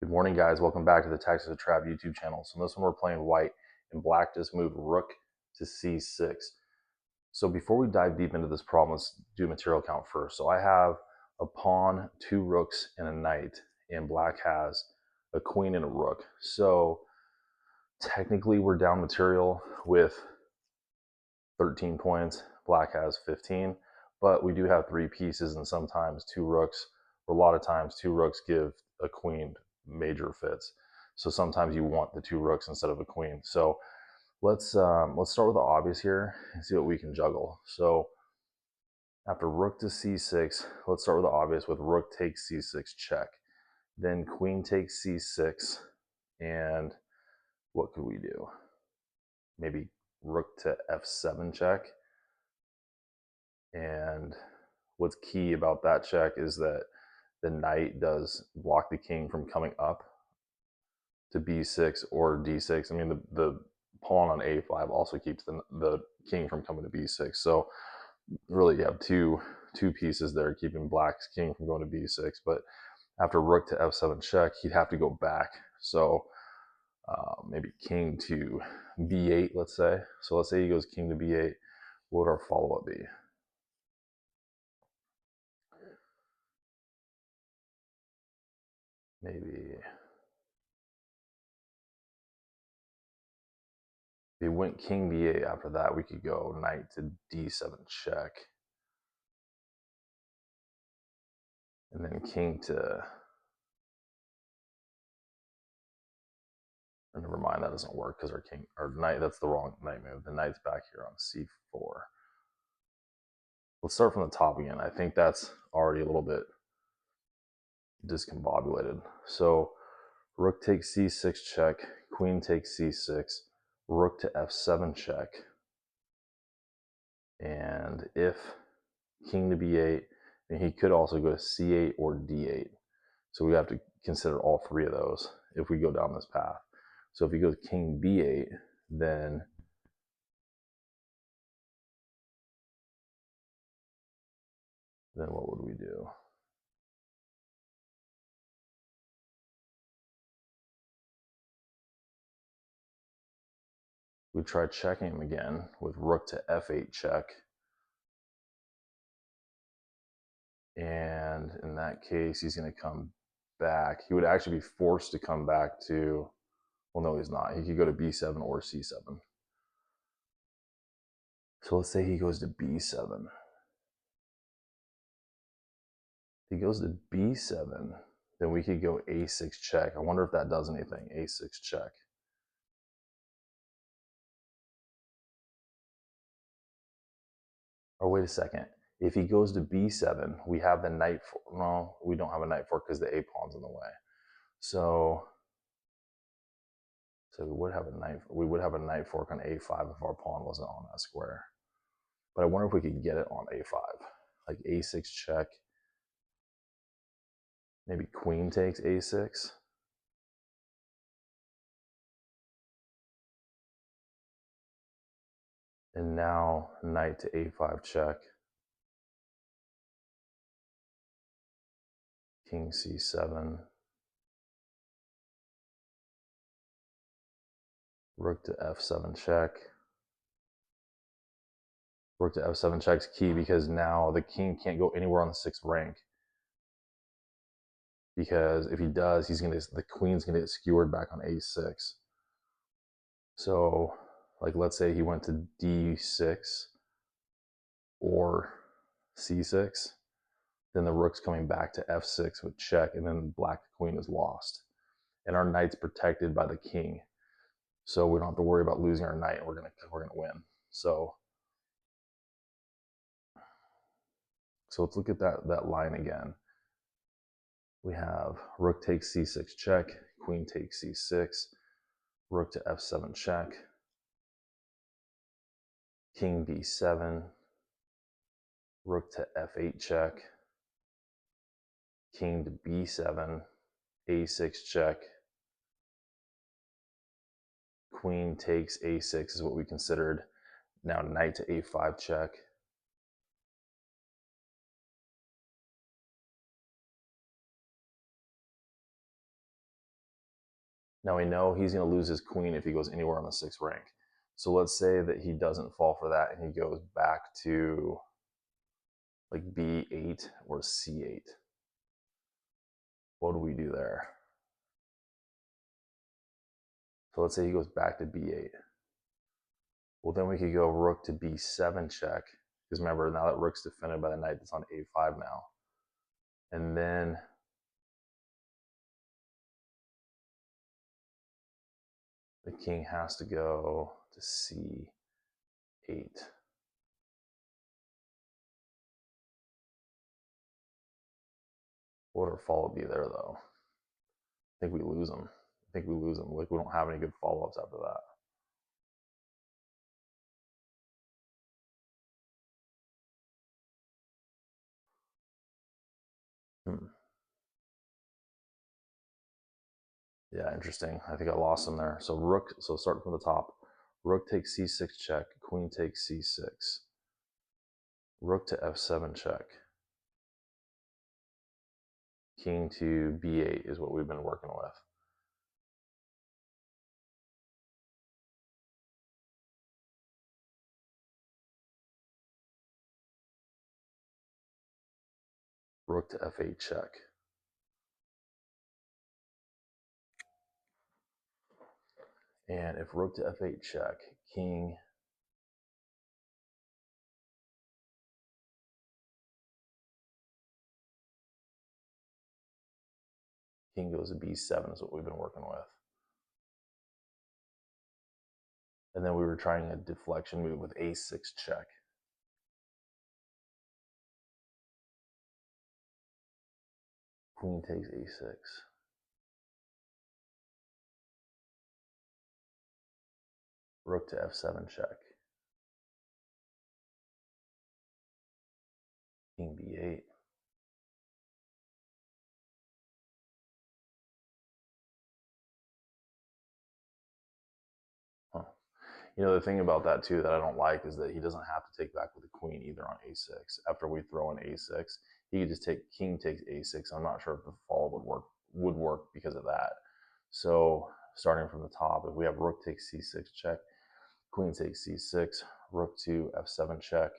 Good morning, guys. Welcome back to the Tactics of Trav YouTube channel. So in this one, we're playing white, and black just moved rook to c6. So before we dive deep into this problem, let's do material count first. So I have a pawn, 2 rooks, and a knight, and black has a queen and a rook. So technically, we're down material with 13 points. Black has 15, but we do have 3 pieces, and sometimes 2 rooks, or a lot of times 2 rooks give a queen major fits. So sometimes you want the 2 rooks instead of a queen. So let's start with the obvious here and see what we can juggle. So after rook to c6, let's start with the obvious with rook takes c6 check. Then queen takes c6, and what could we do? Maybe rook to f7 check. And what's key about that check is that the knight does block the king from coming up to b6 or d6. I mean, the pawn on a5 also keeps the king from coming to b6. So really, you have two pieces there keeping black's king from going to b6. But after rook to f7 check, he'd have to go back. So maybe king to b8, let's say. So let's say he goes king to b8. What would our follow-up be? Maybe if he went king b8 after that, we could go knight to d7 check. And then king to... Never mind, that doesn't work because our knight, that's the wrong knight move. The knight's back here on c4. Let's start from the top again. I think that's already a little bit discombobulated. So rook takes c6 check, queen takes c6, rook to f7 check. And if king to b8, and he could also go to c8 or d8. So we have to consider all 3 of those if we go down this path. So if he goes king b8, then what would we do? We try checking him again with rook to f8 check. And in that case, he's going to come back. He would actually be forced to come back to, well, no, he's not. He could go to b7 or c7. So let's say he goes to b7. If he goes to b7, then we could go a6 check. I wonder if that does anything. A6 check. Or wait a second. If he goes to b7, we have the knight. No, we don't have a knight fork because the a pawn's in the way. So we would have a knight. We would have a knight fork on a5 if our pawn wasn't on that square. But I wonder if we could get it on a5, like a6 check. Maybe queen takes a6. And now knight to a5 check. King c7. Rook to f7 check. Rook to f7 check's key because now the king can't go anywhere on the 6th rank. Because if he does, the queen's gonna get skewered back on a6. So, like, let's say he went to d6 or c6, then the rook's coming back to f6 with check, and then black queen is lost. And our knight's protected by the king. So we don't have to worry about losing our knight. We're gonna win. So let's look at that line again. We have rook takes c6 check, queen takes c6, rook to f7 check, king b7, rook to f8 check, king to b7, a6 check, queen takes a6 is what we considered. Now knight to a5 check. Now we know he's going to lose his queen if he goes anywhere on the 6th rank. So let's say that he doesn't fall for that and he goes back to like B8 or C8. What do we do there? So let's say he goes back to B8. Well, then we could go rook to B7 check. Because remember, now that rook's defended by the knight that's on A5 now. And then the king has to go to C8. What would our follow be there, though? I think we lose him. Like, we don't have any good follow-ups after that. Yeah, interesting. I think I lost him there. So rook, so start from the top. Rook takes C6 check, queen takes C6. Rook to F7 check. King to B8 is what we've been working with. Rook to F8 check. And if rook to F8 check, king goes to B7 is what we've been working with. And then we were trying a deflection move with A6 check. Queen takes A6. Rook to F7 check. King B8. Huh. You know, the thing about that too that I don't like is that he doesn't have to take back with the queen either on A6. After we throw in A6, he could just take king takes A6. I'm not sure if the fall would work because of that. So starting from the top, if we have rook takes C6 check, queen takes C6, rook to F7 check,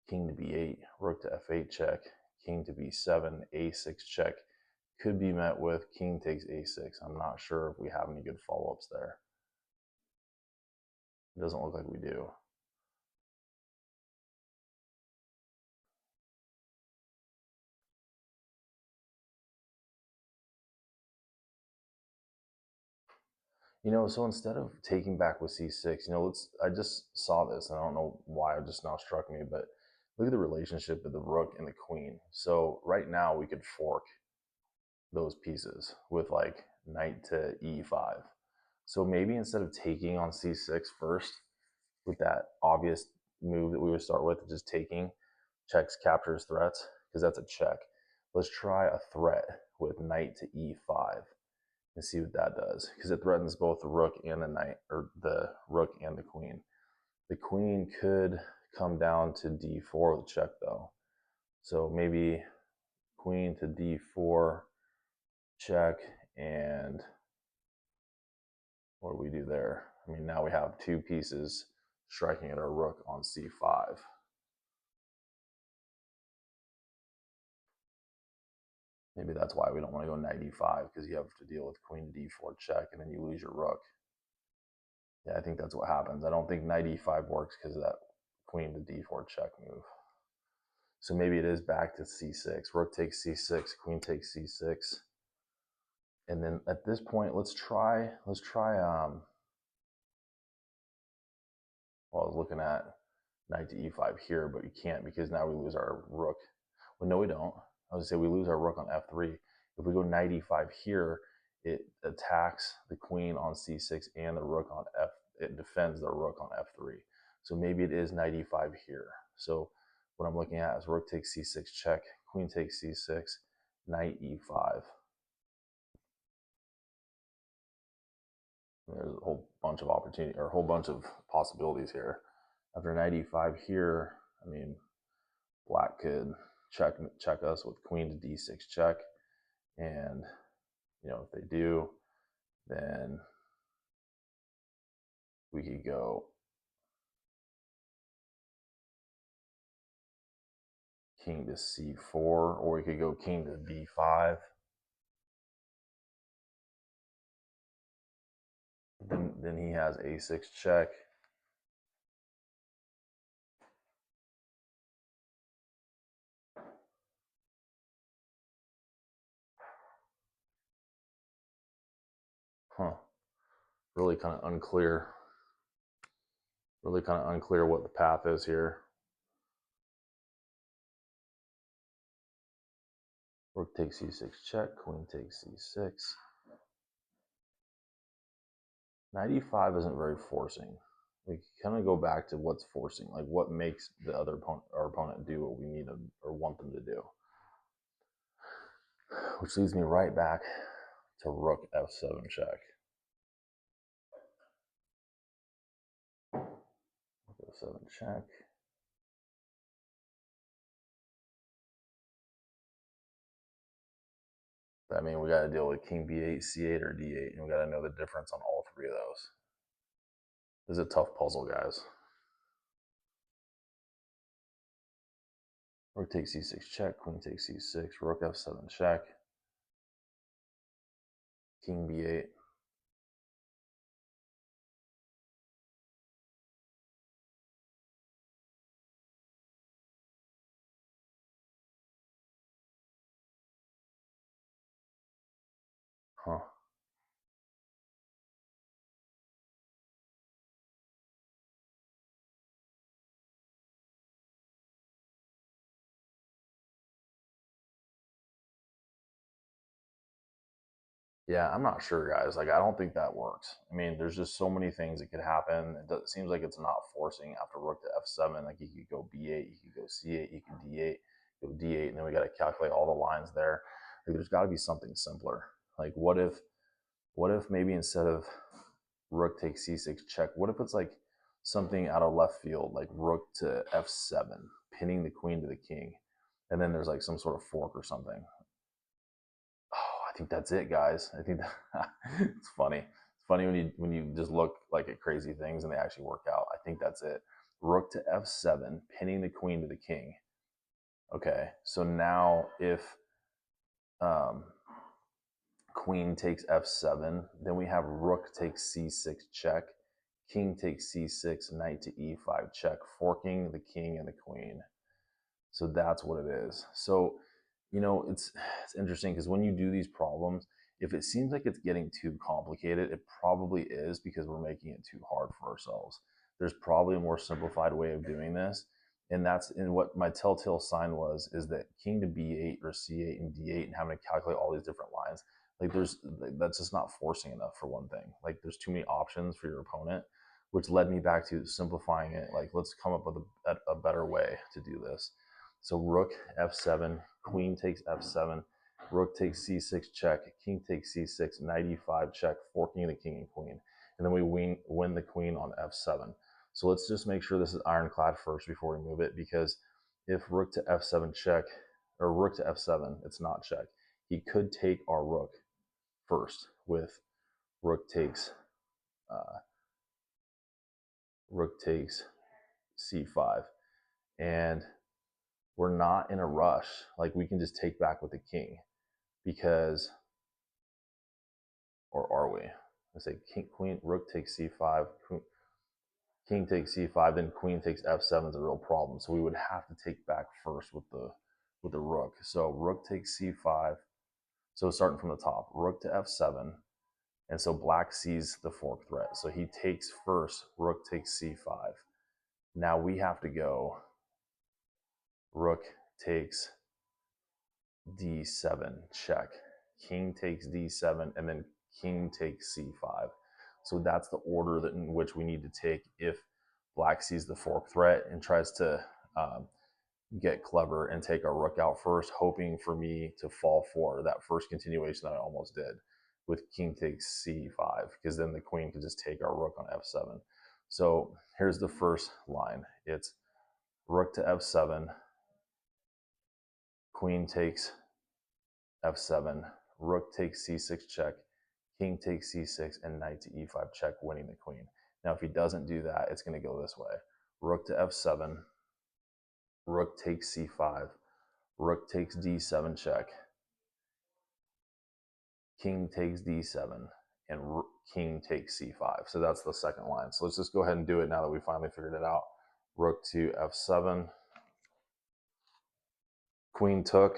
king to B8, rook to F8 check, king to B7, A6 check, could be met with king takes A6. I'm not sure if we have any good follow-ups there. It doesn't look like we do. You know, so instead of taking back with C6, you know, I just saw this, and I don't know why it just now struck me, but look at the relationship of the rook and the queen. So right now we could fork those pieces with like knight to E5. So maybe instead of taking on C6 first with that obvious move that we would start with, just taking, checks, captures, threats, because that's a check. Let's try a threat with knight to E5 and see what that does, because it threatens both the rook and the knight, or the rook and the queen. The queen could come down to D4 with a check though. So maybe queen to D4 check, and what do we do there? I mean, now we have two pieces striking at our rook on C5. Maybe that's why we don't want to go knight E5, because you have to deal with queen to D4 check, and then you lose your rook. Yeah, I think that's what happens. I don't think knight E5 works because of that queen to D4 check move. So maybe it is back to C6. Rook takes C6, queen takes C6. And then at this point, let's try, well, I was looking at knight to E5 here, but you can't because now we lose our rook. Well, no, we don't. I was gonna say we lose our rook on F3. If we go knight E5 here, it attacks the queen on C6 and the rook on F. It defends the rook on F3. So maybe it is knight E5 here. So what I'm looking at is rook takes C6 check, queen takes C6, knight E5. There's a whole bunch of opportunity, or a whole bunch of possibilities here. After knight E5 here, I mean, black could check us with queen to D6 check, and you know, if they do, Then we could go king to c4, or we could go king to b5. Then he has a6 check. Really kind of unclear. Really kind of unclear what the path is here. Rook takes c6 check, queen takes c6. Knight e5 isn't very forcing. We kind of go back to what's forcing, like what makes the other opponent, our opponent, do what we need them or want them to do. Which leads me right back to rook f7 check. Rook f7 check. That means we got to deal with king b8, c8, or d8, and we got to know the difference on all three of those. This is a tough puzzle, guys. Rook takes c6 check, queen takes c6, rook f7 check, king b8. Huh. Yeah, I'm not sure, guys. Like, I don't think that works. I mean, there's just so many things that could happen. It seems like it's not forcing after rook to f7. Like, you could go b8, you could go c8, you could d8, go d8, and then we got to calculate all the lines there. Like, there's got to be something simpler. Like, what if maybe instead of rook takes c6 check, what if it's like something out of left field, like rook to f7, pinning the queen to the king, and then there's like some sort of fork or something. I think that's it, guys. I think it's funny. It's funny when you just look like at crazy things and they actually work out. I think that's it. Rook to f7, pinning the queen to the king. Okay, so now if queen takes f7, then we have rook takes c6 check, king takes c6, knight to e5 check, forking the king and the queen. So that's what it is. So, you know, it's interesting because when you do these problems, if it seems like it's getting too complicated, it probably is because we're making it too hard for ourselves. There's probably a more simplified way of doing this. And that's in what my telltale sign was, is that king to b8 or c8 and d8 and having to calculate all these different lines, like that's just not forcing enough for one thing. Like there's too many options for your opponent, which led me back to simplifying it. Like let's come up with a better way to do this. So rook f7, queen takes f7, rook takes c6 check, king takes c6, knight e5 check, forking the king and queen. And then we win the queen on f7. So let's just make sure this is ironclad first before we move it, because if rook to f7 check, or rook to f7, it's not check. He could take our rook first with rook takes c5. And we're not in a rush. Like we can just take back with the king, because, or are we? I say king, queen, rook takes c5, king takes c5, then queen takes f7 is a real problem. So we would have to take back first with the rook. So rook takes c5. So starting from the top, rook to f7, and so black sees the fork threat. So he takes first, rook takes c5. Now we have to go rook takes d7 check, king takes d7, and then king takes c5. So that's the order that in which we need to take if black sees the fork threat and tries to get clever and take our rook out first, hoping for me to fall for that first continuation that I almost did with king takes c5, because then the queen could just take our rook on f7. So here's the first line. It's rook to f7, queen takes f7, rook takes c6 check, king takes c6, and knight to e5 check, winning the queen. Now, if he doesn't do that, it's going to go this way. Rook to f7, rook takes c5, rook takes d7 check, king takes d7, and king takes c5. So that's the second line. So let's just go ahead and do it now that we finally figured it out. Rook to f7, queen took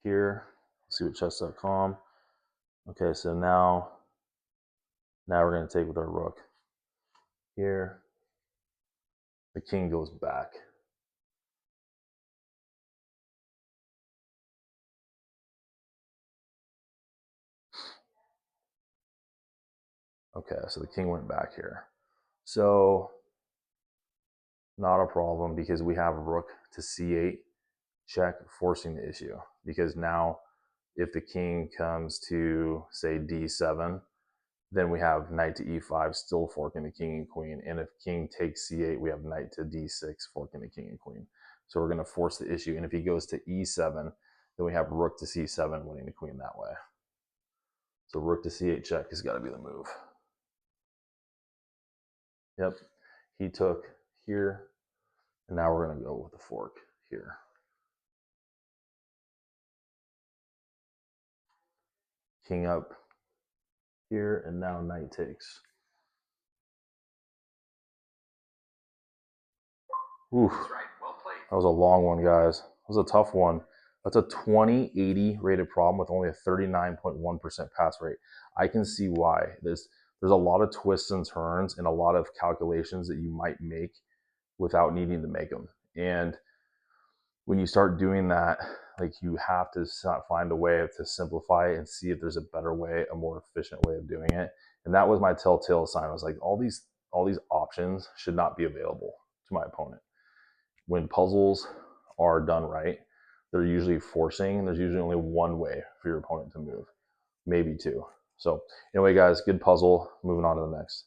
here. Let's see what chess.com. Okay, so now we're going to take with our rook here. The king goes back. Okay, so the king went back here. So not a problem because we have rook to c8 check, forcing the issue. Because now if the king comes to, say, d7, then we have knight to e5 still forking the king and queen. And if king takes c8, we have knight to d6 forking the king and queen. So we're going to force the issue. And if he goes to e7, then we have rook to c7 winning the queen that way. So rook to c8 check has got to be the move. Yep, he took here, and now we're going to go with the fork here. King up here, and now knight takes. Oof. That's right. Well played. That was a long one, guys. That was a tough one. That's a 2080 rated problem with only a 39.1% pass rate. I can see why. There's a lot of twists and turns and a lot of calculations that you might make without needing to make them. And when you start doing that, like, you have to find a way to simplify and see if there's a better way, a more efficient way of doing it. And that was my telltale sign. I was like, all these options should not be available to my opponent. When puzzles are done right, they're usually forcing. There's usually only one way for your opponent to move, maybe two. So anyway, guys, good puzzle. Moving on to the next.